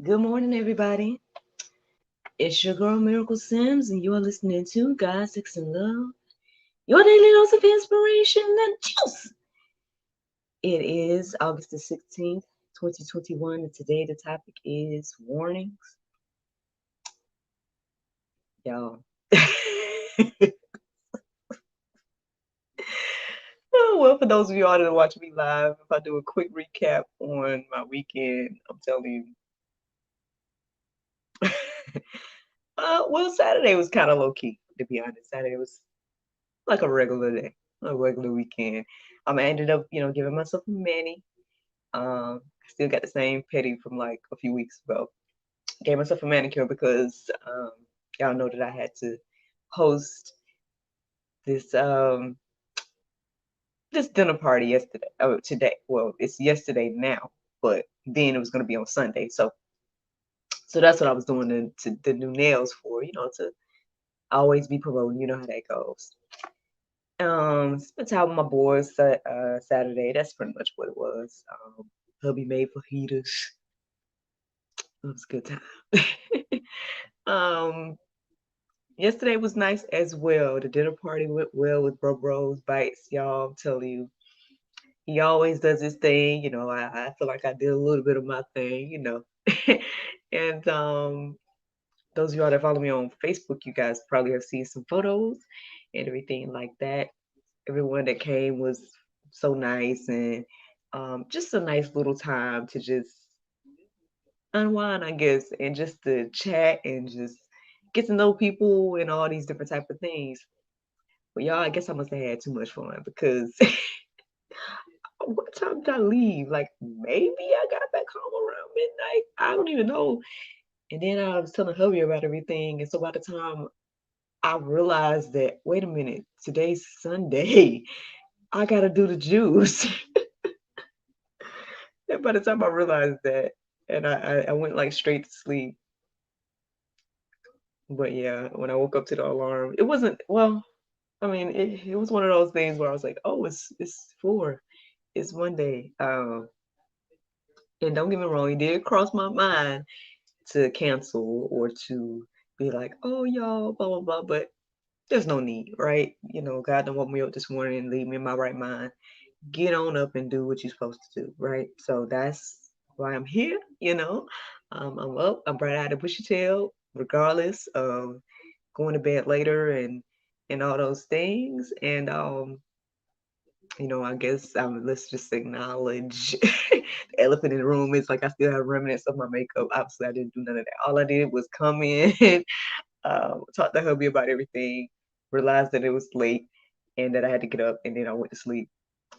Good morning, everybody. It's your girl Miracle Sims, and you're listening to God, Sex, and Love, your daily dose of inspiration and juice. It is August the 16th, 2021, and today the topic is warnings. Y'all. Oh, well, for those of you all that watch me live, if I do a quick recap on my weekend, I'm telling you. Well, Saturday was kind of low key, to be honest. Saturday was like a regular day, a regular weekend. I ended up, giving myself a mani. I still got the same petty from like a few weeks ago. Gave myself a manicure because y'all know that I had to host this this dinner party yesterday. Oh, today. Well, it's yesterday now, but then it was gonna be on Sunday. So that's what I was doing the new nails for. To always be promoting. You know how that goes. Spent time with my boys Saturday. That's pretty much what it was. Hubby made fajitas. It was a good time. um, Yesterday was nice as well. The dinner party went well with Bro Bros Bites, y'all. I'm telling you, he always does his thing. I feel like I did a little bit of my thing. And those of y'all that follow me on Facebook, you guys probably have seen some photos and everything like that. Everyone that came was so nice and just a nice little time to just unwind, I guess, and just to chat and just get to know people and all these different type of things. But y'all, I guess I must have had too much fun because what time did I leave? Like maybe I got back home around midnight. I don't even know. And then I was telling hubby about everything, and so by the time I realized that, wait a minute, today's Sunday. I gotta do the juice. And by the time I realized that, and I went like straight to sleep. But yeah, when I woke up to the alarm, it wasn't well. I mean, it was one of those things where I was like, oh, it's 4, it's Monday. And don't get me wrong, it did cross my mind to cancel or to be like, oh y'all, blah blah blah. But there's no need, right? God don't woke me up this morning and leave me in my right mind. Get on up and do what you're supposed to do, right? So that's why I'm here. I'm up, I'm bright eyed and bushy tail, regardless of going to bed later and all those things. And I guess let's just acknowledge the elephant in the room is like I still have remnants of my makeup. Obviously, I didn't do none of that. All I did was come in, talk to hubby about everything, realized that it was late and that I had to get up, and then I went to sleep.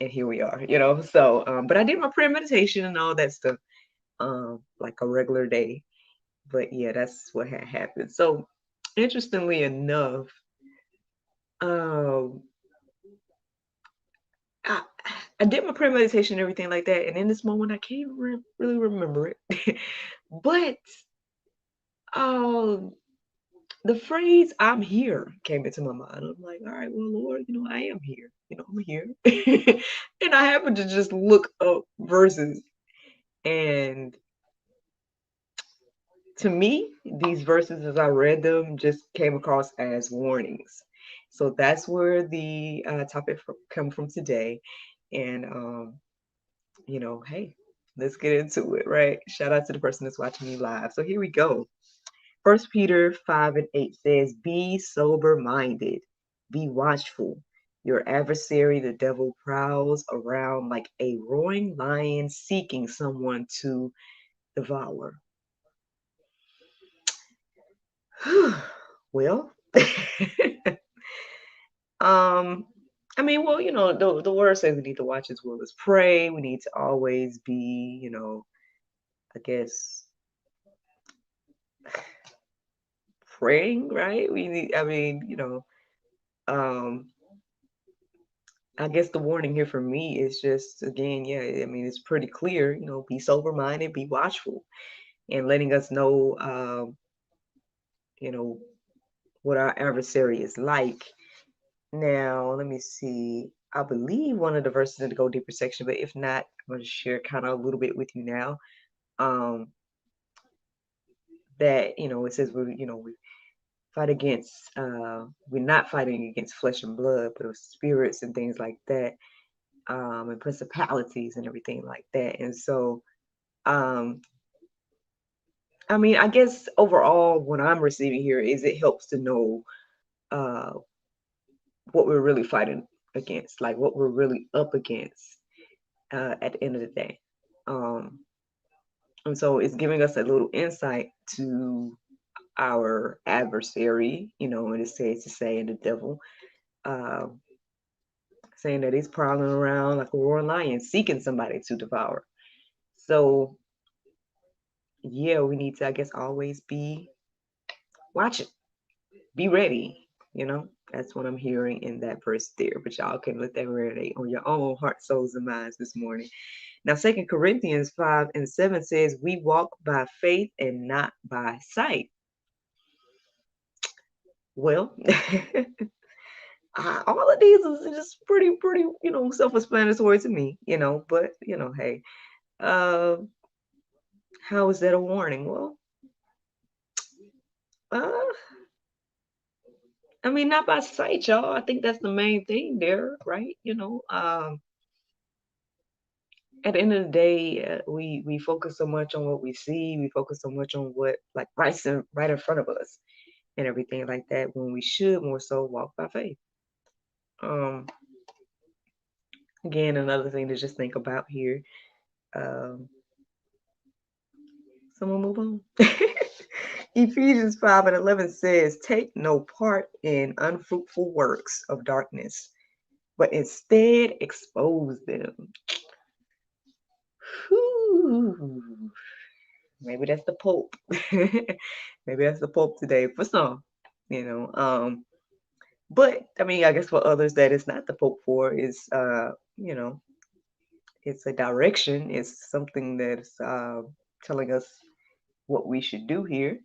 And here we are. So, but I did my prayer meditation and all that stuff, like a regular day. But yeah, that's what had happened. So, interestingly enough, um, I, I did my prayer meditation and everything like that, and in this moment, I can't really remember it. But um, the phrase "I'm here" came into my mind. I'm like, all right, well, Lord, I am here. I'm here, and I happened to just look up verses, and to me, these verses, as I read them, just came across as warnings. So that's where the topic come from today, and hey, let's get into it, right? Shout out to the person that's watching me live. So here we go. First Peter 5:8 says, "Be sober-minded, be watchful. Your adversary, the devil, prowls around like a roaring lion seeking someone to devour." Well, um, well, the word says we need to watch as well as pray. We need to always be, I guess, praying, right? We need, um, I guess the warning here for me is just, again, yeah, it's pretty clear, be sober minded, be watchful, and letting us know, you know, what our adversary is like. Now, let me see. I believe one of the verses in the Go Deeper section, but if not, I'm going to share kind of a little bit with you now. Um, that, it says we fight against, we're not fighting against flesh and blood, but of spirits and things like that, and principalities and everything like that. And so, um, I mean, I guess overall, what I'm receiving here is it helps to know uh, what we're really fighting against, like what we're really up against at the end of the day. Um, and so it's giving us a little insight to our adversary, and it says to say, the devil, uh, saying that he's prowling around like a roaring lion, seeking somebody to devour. So, yeah, we need to, I guess, always be watching, be ready. That's what I'm hearing in that verse there. But y'all can let that marinate on your own heart, souls, and minds this morning. Now, 2 Corinthians 5:7 says, "We walk by faith and not by sight." Well, all of these is just pretty, self-explanatory to me, but, hey, uh, how is that a warning? Well, uh, I mean, not by sight, y'all. I think that's the main thing there, right? At the end of the day, we focus so much on what we see. We focus so much on what, like, right in front of us and everything like that, when we should more so walk by faith. Um, Again, another thing to just think about here. Um, Someone move on. Ephesians 5:11 says, "Take no part in unfruitful works of darkness, but instead expose them." Whew. Maybe that's the Pope. Maybe that's the Pope today for some, you know. But I mean, I guess for others that it's not the Pope for is, you know, it's a direction. It's something that's telling us what we should do here.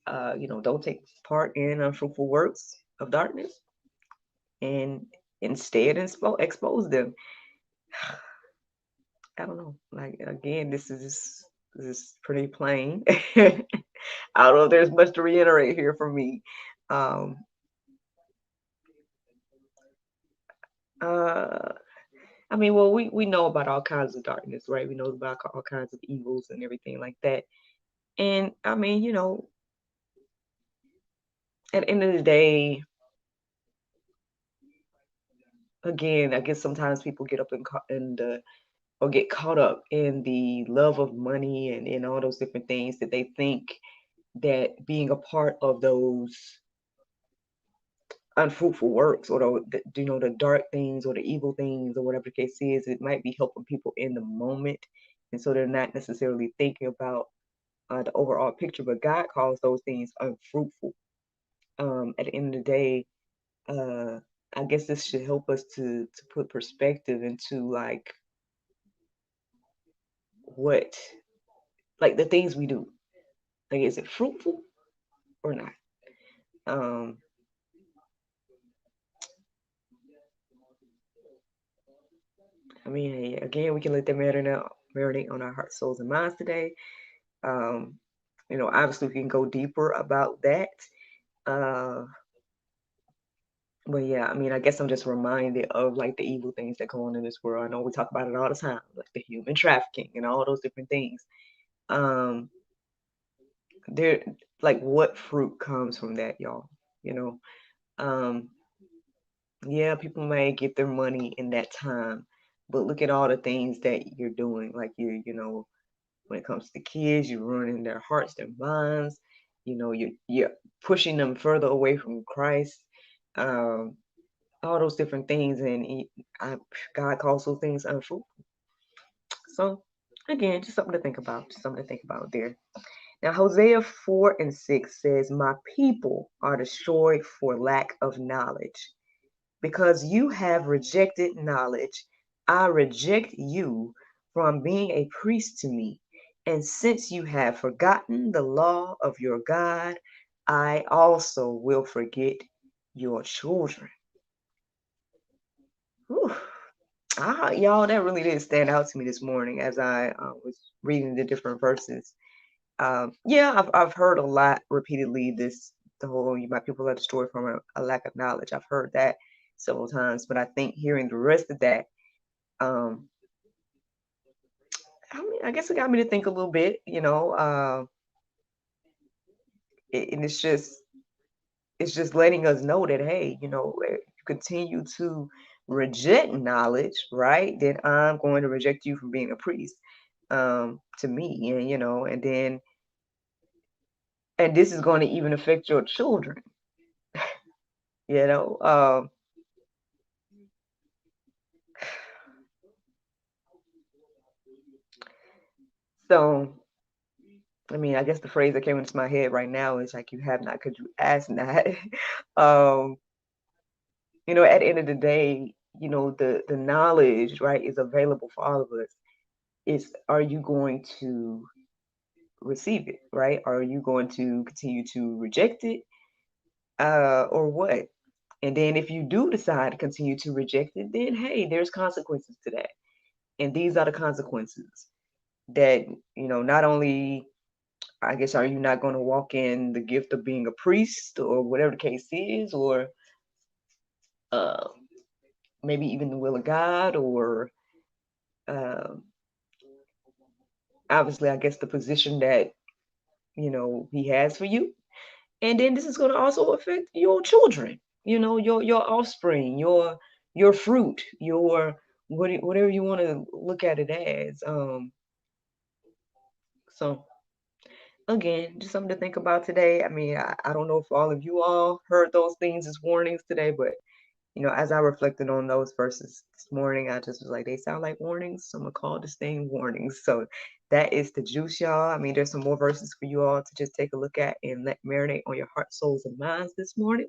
Don't take part in unfruitful works of darkness, and instead expose them. I don't know. Like, again, this is pretty plain. I don't know if there's much to reiterate here for me. Um, uh, I mean, well, we know about all kinds of darkness, right? We know about all kinds of evils and everything like that. And I mean, at the end of the day, again, I guess sometimes people get up in the or get caught up in the love of money and in all those different things that they think that being a part of those unfruitful works, or the dark things or the evil things or whatever the case is, it might be helping people in the moment, and so they're not necessarily thinking about the overall picture. But God calls those things unfruitful. At the end of the day, uh, I guess this should help us to put perspective into, like, what, like, the things we do. Like, is it fruitful or not? Um, I mean, hey, again, we can let that marinate on our hearts, souls, and minds today. Um, Obviously, we can go deeper about that. Uh, but yeah, I mean, I guess I'm just reminded of, like, the evil things that go on in this world. I know we talk about it all the time, like the human trafficking and all those different things. Um, there, like, what fruit comes from that, y'all? You know, um, yeah, people may get their money in that time, but look at all the things that you're doing. Like, when it comes to kids, you're ruining their hearts, their minds. You're pushing them further away from Christ. Um, all those different things, and God calls those things unfruitful. So, again, just something to think about. Just something to think about there. Now, Hosea 4:6 says, "My people are destroyed for lack of knowledge. Because you have rejected knowledge, I reject you from being a priest to me. And since you have forgotten the law of your God, I also will forget your children." Whew. Y'all, that really did stand out to me this morning as I was reading the different verses. Yeah, I've heard a lot repeatedly the whole my people are destroyed from a lack of knowledge. I've heard that several times, but I think hearing the rest of that, um, I guess it got me to think a little bit, and it's just letting us know that, hey, if you continue to reject knowledge, right, then I'm going to reject you from being a priest, to me, and and this is going to even affect your children, you know. So I mean, I guess the phrase that came into my head right now is like, you have not because you ask not. um, at the end of the day, the knowledge, right, is available for all of us. It's, are you going to receive it, right? Are you going to continue to reject it, or what? And then if you do decide to continue to reject it, then hey, there's consequences to that. And these are the consequences that, not only, I guess, are you not going to walk in the gift of being a priest or whatever the case is, or uh, maybe even the will of God, or uh, obviously, I guess, the position that, He has for you. And then this is going to also affect your children, your offspring, your fruit, your whatever you want to look at it as. So again, just something to think about today. I mean, I don't know if all of you all heard those things as warnings today, but as I reflected on those verses this morning, I just was like, they sound like warnings. So I'm gonna call this thing warnings. So that is the juice, y'all. I mean, there's some more verses for you all to just take a look at and let marinate on your heart, souls, and minds this morning.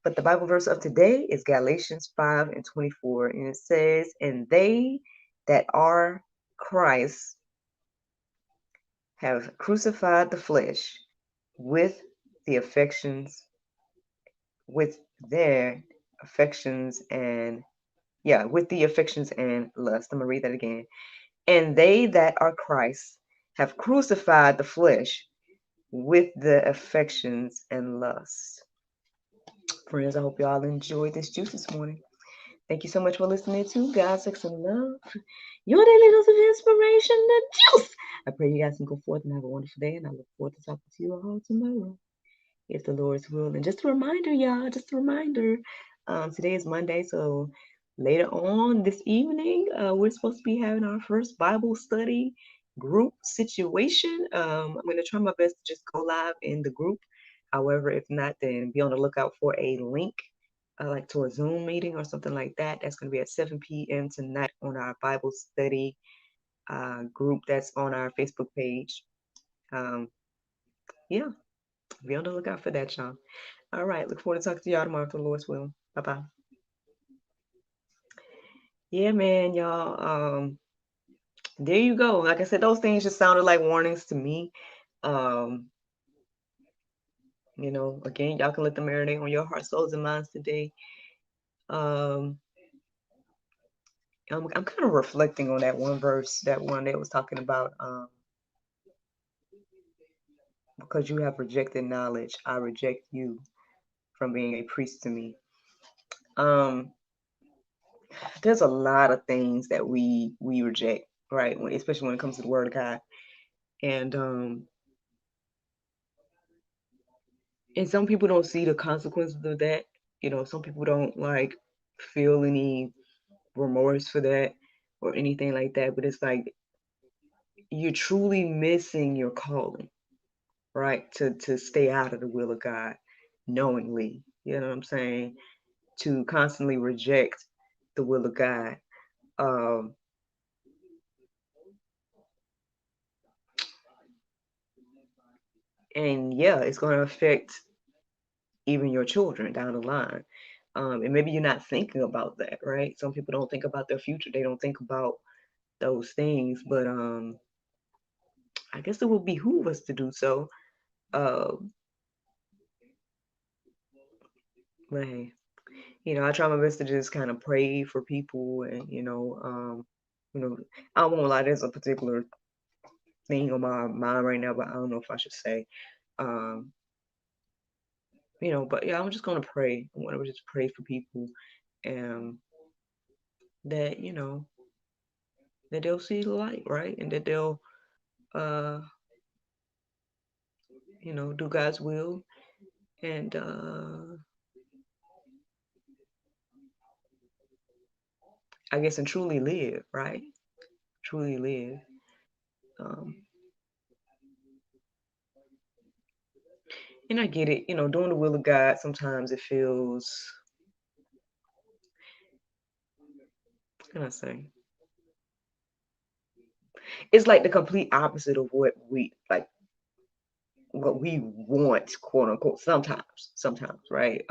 But the Bible verse of today is Galatians 5:24, and it says, "And they that are Christ have crucified the flesh with the affections, with their affections and with the affections and lust." I'm gonna read that again. "And they that are Christ have crucified the flesh with the affections and lusts." Friends, I hope y'all enjoyed this juice this morning. Thank you so much for listening to God, Sex, and Love, your daily dose of inspiration, the juice. I pray you guys can go forth and have a wonderful day, and I look forward to talking to you all tomorrow, if the Lord's will. And just a reminder, y'all, today is Monday, so later on this evening, we're supposed to be having our first Bible study group situation. I'm going to try my best to just go live in the group. However, if not, then be on the lookout for a link, like to a Zoom meeting or something like that. That's going to be at 7 p.m. tonight on our Bible study group that's on our Facebook page. Um, yeah, be on the lookout for that, y'all. All right. Look forward to talking to y'all tomorrow, if the Lord's will. Bye bye. Yeah, man, y'all. There you go. Like I said, those things just sounded like warnings to me. Um, again, y'all can let them marinate on your heart, souls, and minds today. Um, I'm kind of reflecting on that one verse, that one that was talking about, because you have rejected knowledge, I reject you from being a priest to me. Um, there's a lot of things that we reject, right? Especially when it comes to the Word of God, and some people don't see the consequences of that. Some people don't like feel any remorse for that or anything like that. But it's like, you're truly missing your calling, right? To stay out of the will of God knowingly. You know what I'm saying? To constantly reject the will of God. Um, and yeah, it's going to affect even your children down the line. And maybe you're not thinking about that, right? Some people don't think about their future. They don't think about those things, but I guess it would behoove us to do so. But hey, I try my best to just kind of pray for people, and I won't lie, there's a particular thing on my mind right now, but I don't know if I should say. But yeah, I'm just gonna pray. I want to just pray for people, and that that they'll see the light, right, and that they'll uh do God's will, and I guess, and truly live, right? Truly live. Um, and I get it, doing the will of God. Sometimes it feels, what can I say? It's like the complete opposite of what we like, what we want, quote unquote. Sometimes, right?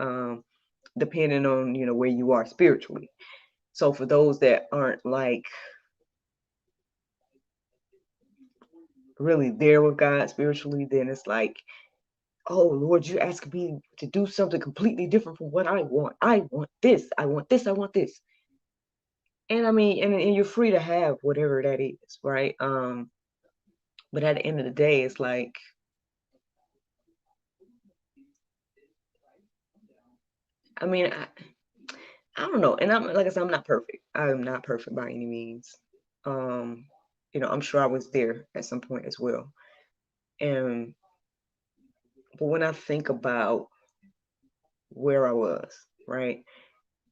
Depending on where you are spiritually. So for those that aren't like really there with God spiritually, then it's like, oh Lord, you're asking me to do something completely different from what I want. I want this. I want this. I want this. And I mean, and you're free to have whatever that is, right? But at the end of the day, it's like, I mean, I don't know. And I'm like I said, I'm not perfect. I am not perfect by any means. Um, I'm sure I was there at some point as well. And but when I think about where I was, right?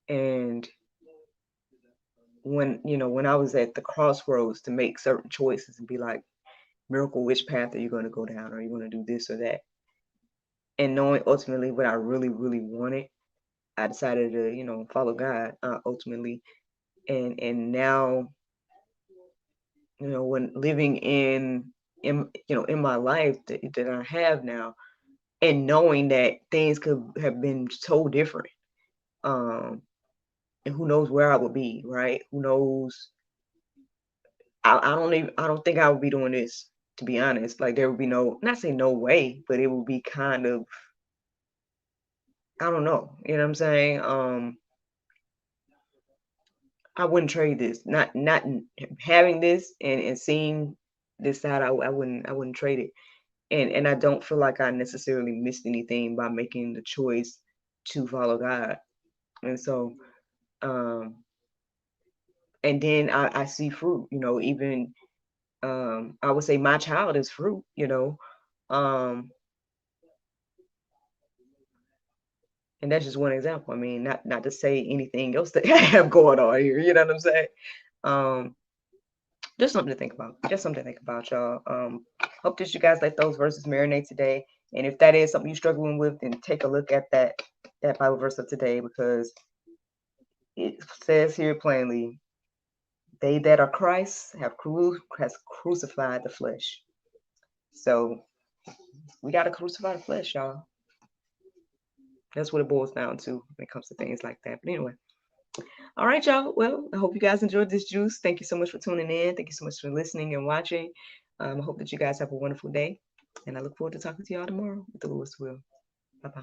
And when I was at the crossroads to make certain choices and be like, Miracle, which path are you going to go down? Are you going to do this or that? And knowing ultimately what I really, really wanted, I decided to, follow God ultimately. And now, when living in my life that I have now, and knowing that things could have been so different, and who knows where I would be, right? Who knows? I don't think I would be doing this, to be honest. Like, there would be not say no way, but it would be kind of, I don't know. You know what I'm saying? I wouldn't trade this. Not having this and seeing this side, I wouldn't trade it. And I don't feel like I necessarily missed anything by making the choice to follow God. And so, um, and then I see fruit, even, I would say my child is fruit, um, and that's just one example. I mean, not to say anything else that I have going on here, you know what I'm saying? Um, just something to think about. Just something to think about, y'all. Hope that you guys let those verses marinate today. And if that is something you're struggling with, then take a look at that Bible verse of today, because it says here plainly, they that are Christ has crucified the flesh. So we got to crucify the flesh, y'all. That's what it boils down to when it comes to things like that. But anyway, all right, y'all. Well, I hope you guys enjoyed this juice. Thank you so much for tuning in. Thank you so much for listening and watching. I hope that you guys have a wonderful day. And I look forward to talking to y'all tomorrow with the Lord's will. Bye-bye.